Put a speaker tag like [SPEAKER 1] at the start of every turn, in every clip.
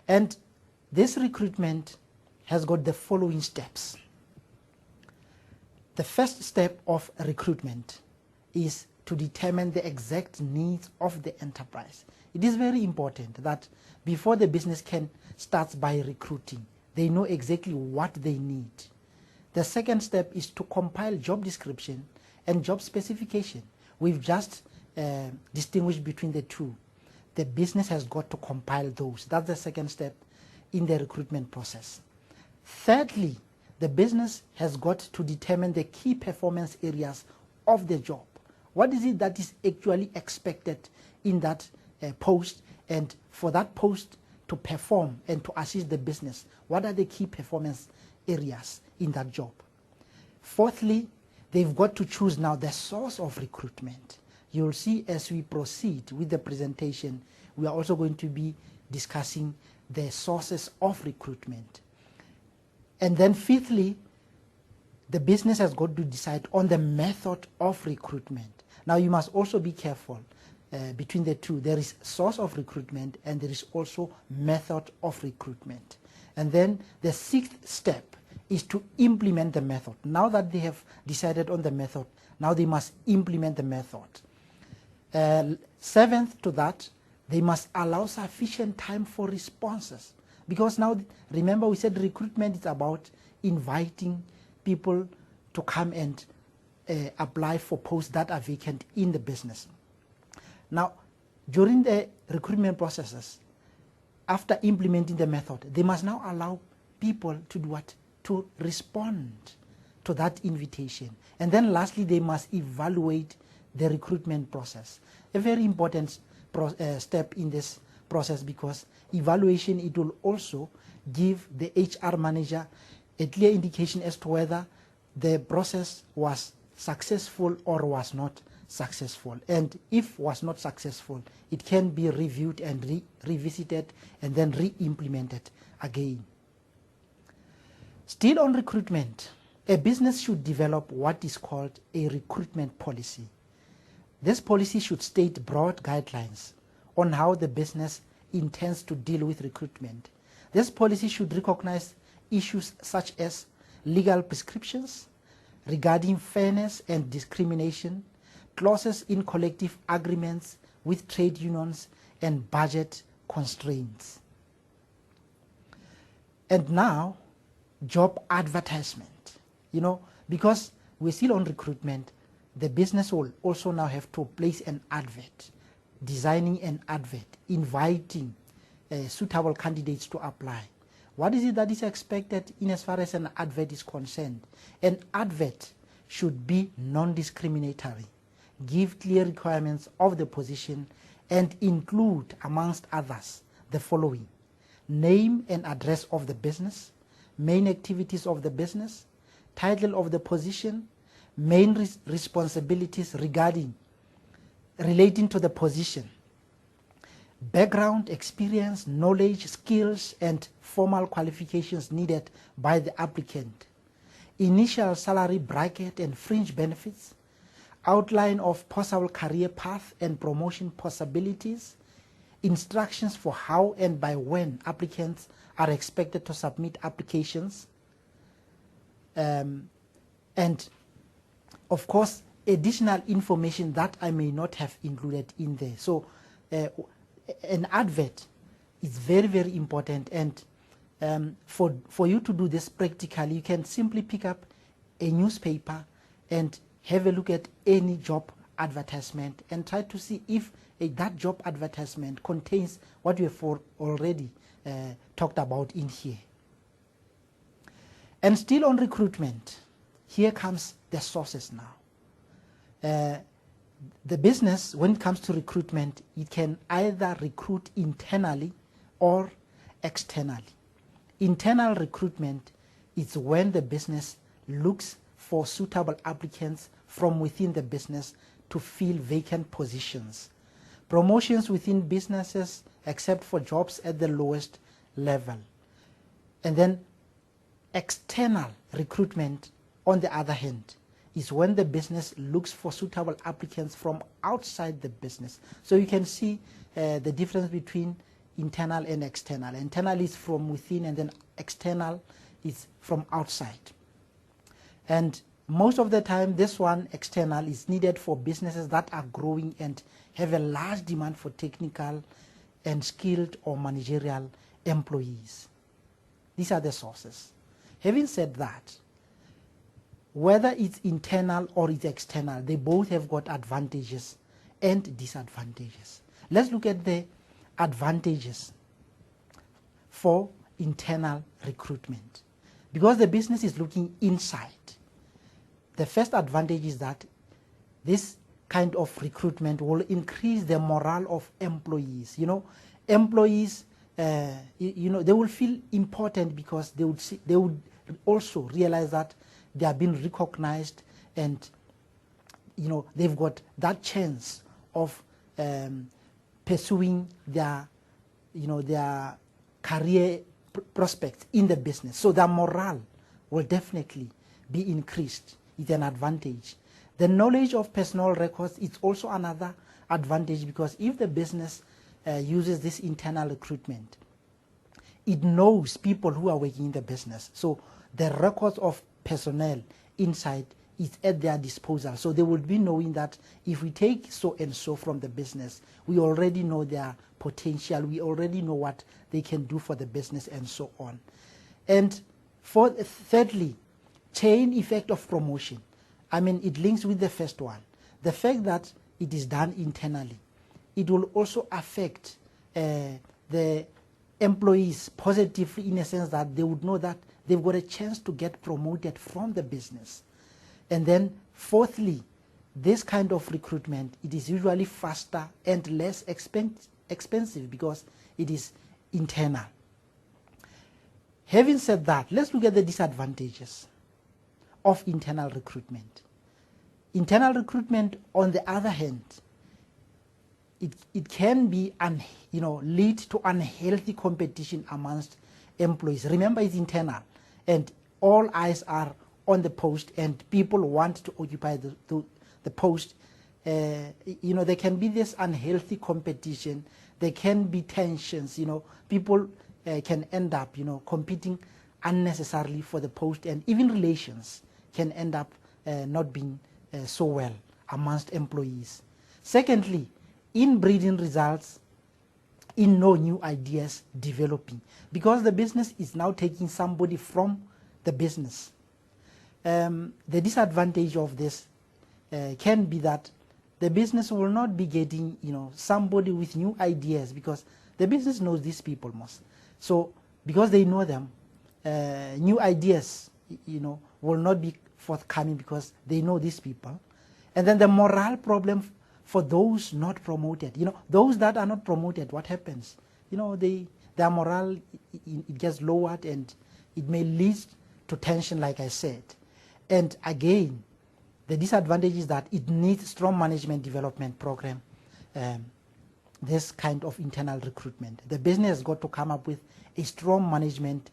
[SPEAKER 1] And this recruitment has got the following steps. The first step of recruitment is to determine the exact needs of the enterprise. It is very important that before the business can start by recruiting, they know exactly what they need. The second step is to compile job description and job specification. We've just distinguished between the two. The business has got to compile those. That's the second step in the recruitment process. Thirdly, the business has got to determine the key performance areas of the job. What is it that is actually expected in that post, and for that post to perform and to assist the business, what are the key performance areas in that job? Fourthly, they've got to choose now the source of recruitment. You'll see as we proceed with the presentation, we are also going to be discussing the sources of recruitment. And then fifthly, the business has got to decide on the method of recruitment. Now you must also be careful between the two. There is source of recruitment and there is also method of recruitment. And then the sixth step is to implement the method. Now that they have decided on the method, now they must implement the method. Seventh to that, they must allow sufficient time for responses. Because now, remember we said recruitment is about inviting people to come and apply for posts that are vacant in the business. Now, during the recruitment processes, after implementing the method, they must now allow people to do what? To respond to that invitation. And then lastly, they must evaluate the recruitment process. A very important step in this process, because evaluation, it will also give the HR manager a clear indication as to whether the process was successful or was not successful. And if was not successful, it can be reviewed and revisited and then re-implemented again. Still on recruitment, a business should develop what is called a recruitment policy. This policy should state broad guidelines on how the business intends to deal with recruitment. This policy should recognize issues such as legal prescriptions regarding fairness and discrimination, clauses in collective agreements with trade unions, and budget constraints. And now, job advertisement. You know, because we're still on recruitment, the business will also now have to place an advert, designing an advert, inviting suitable candidates to apply. What is it that is expected in as far as an advert is concerned? An advert should be non-discriminatory, give clear requirements of the position, and include, amongst others, the following: name and address of the business, main activities of the business, title of the position, main responsibilities relating to the position, background, experience, knowledge, skills, and formal qualifications needed by the applicant, initial salary bracket and fringe benefits, outline of possible career path and promotion possibilities, instructions for how and by when applicants are expected to submit applications, and of course additional information that I may not have included in there. So an advert is very, very important, and for you to do this practically, you can simply pick up a newspaper and have a look at any job advertisement and try to see if that job advertisement contains what we have already talked about in here. And still on recruitment, here comes the sources now. The business, when it comes to recruitment, it can either recruit internally or externally. Internal recruitment is when the business looks for suitable applicants from within the business to fill vacant positions. Promotions within businesses, except for jobs at the lowest level. And then external recruitment, on the other hand, is when the business looks for suitable applicants from outside the business. So you can see the difference between internal and external. Internal is from within, and then external is from outside. And most of the time, this one, external, is needed for businesses that are growing and have a large demand for technical and skilled or managerial employees. These are the sources. Having said that, whether it's internal or it's external, they both have got advantages and disadvantages. Let's look at the advantages for internal recruitment. Because the business is looking inside, the first advantage is that this kind of recruitment will increase the morale of employees. Employees, they will feel important because they would also realize that they are being recognized, and they've got that chance of pursuing their career prospects in the business. So their morale will definitely be increased. It's an advantage. The knowledge of personal records is also another advantage, because if the business uses this internal recruitment, it knows people who are working in the business. So the records of personnel inside is at their disposal. So they would be knowing that if we take so and so from the business, we already know their potential, we already know what they can do for the business, and so on. And thirdly, chain effect of promotion. It links with the first one. The fact that it is done internally, it will also affect the employees positively, in a sense that they would know that they've got a chance to get promoted from the business. And then fourthly, this kind of recruitment, it is usually faster and less expensive because it is internal. Having said that, let's look at the disadvantages of internal recruitment. Internal recruitment, on the other hand, it can be lead to unhealthy competition amongst employees. Remember, it's internal, and all eyes are on the post, and people want to occupy the post. There can be this unhealthy competition. There can be tensions. People can end up competing unnecessarily for the post, and even relations can end up not being so well amongst employees. Secondly, inbreeding results in no new ideas developing, because the business is now taking somebody from the business. The disadvantage of this can be that the business will not be getting somebody with new ideas, because the business knows these people most. So because they know them, new ideas will not be forthcoming because they know these people. And then the morale problem for those not promoted. Those that are not promoted, what happens? Their morale, it gets lowered, and it may lead to tension, like I said. And again, the disadvantage is that it needs strong management development program, this kind of internal recruitment. The business has got to come up with a strong management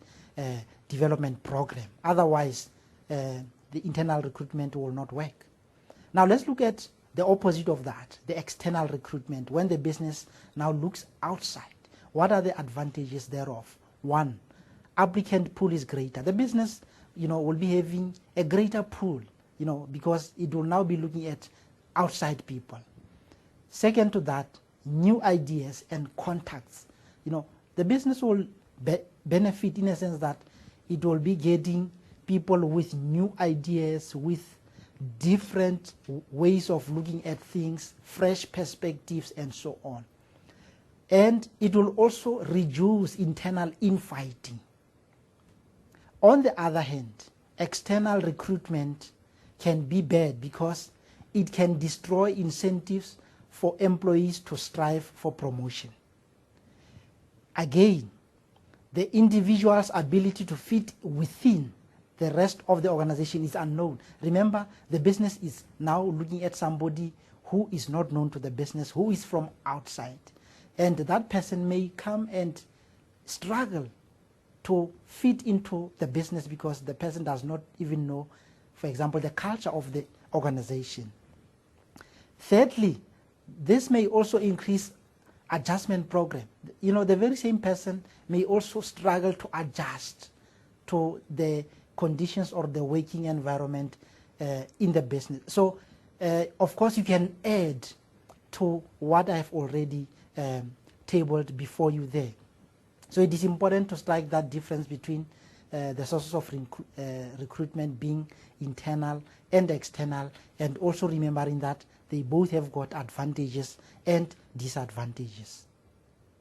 [SPEAKER 1] development program. Otherwise, the internal recruitment will not work. Now let's look at the opposite of that, the external recruitment. When the business now looks outside, what are the advantages thereof? One, applicant pool is greater. The business, will be having a greater pool, because it will now be looking at outside people. Second to that, new ideas and contacts. The business will benefit in a sense that it will be getting people with new ideas, with different ways of looking at things, fresh perspectives, and so on. And it will also reduce internal infighting. On the other hand, external recruitment can be bad because it can destroy incentives for employees to strive for promotion. Again, the individual's ability to fit within the rest of the organization is unknown. Remember, the business is now looking at somebody who is not known to the business, who is from outside. And that person may come and struggle to fit into the business because the person does not even know, for example, the culture of the organization. Thirdly, this may also increase adjustment program. You know, the very same person may also struggle to adjust to the conditions or the working environment in the business. So, of course, you can add to what I've already tabled before you there. So it is important to strike that difference between the sources of recruitment being internal and external, and also remembering that they both have got advantages and disadvantages.